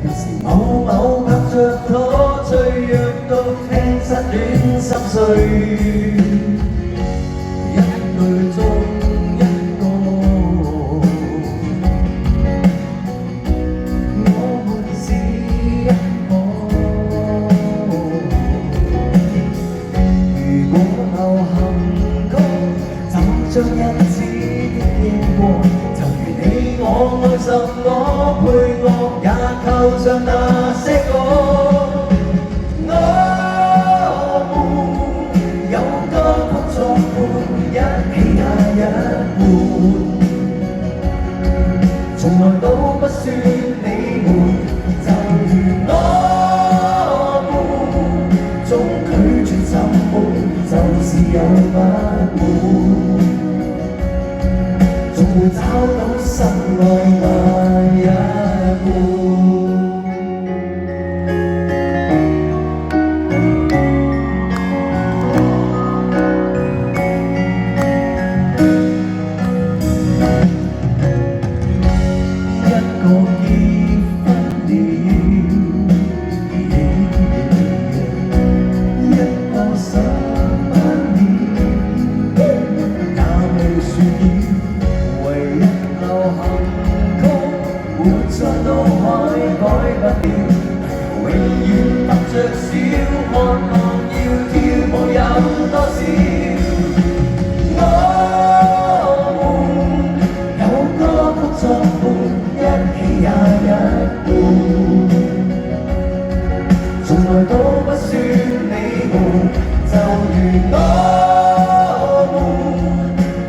有時某某拍着拖，脆弱到聽失戀心碎，一句中一個，我們是一個。如果流行歌就像日子的夜過，就如你我愛什麼配樂也扣上那些歌。我們有歌曲作伴，一起也一半，從來都不算你們，就如我們總拒絕沉悶，就是有不滿，總會找到心愛那一半。一個結婚了，一個上班了，也未算了。唯一流行曲活在腦海改不了，永遠踏着小渴望要跳舞有多少？我們有歌曲作伴，一起也一半，從來都不算你們，就如我們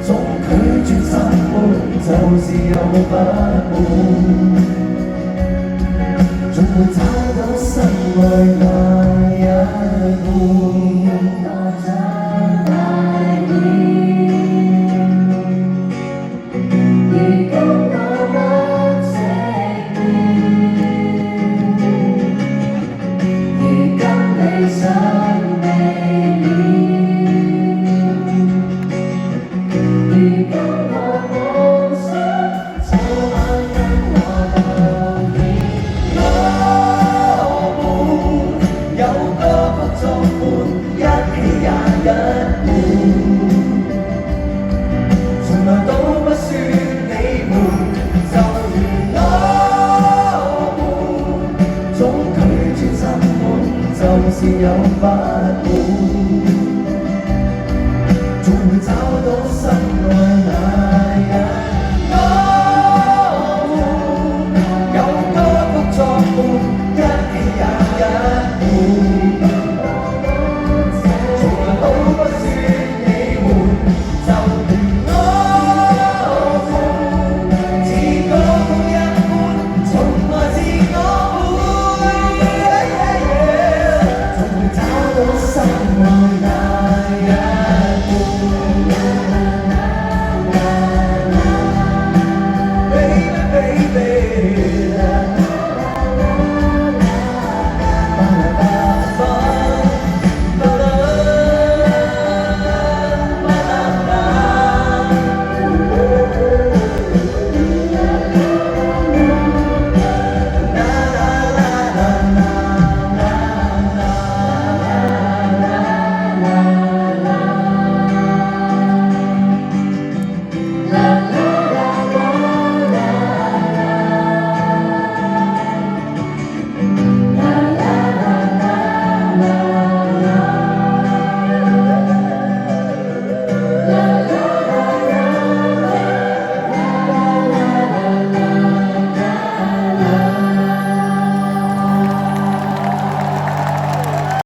總拒絕沉悶，就是有不滿，總會找到心愛那一半。就是有不滿，總會找到心愛那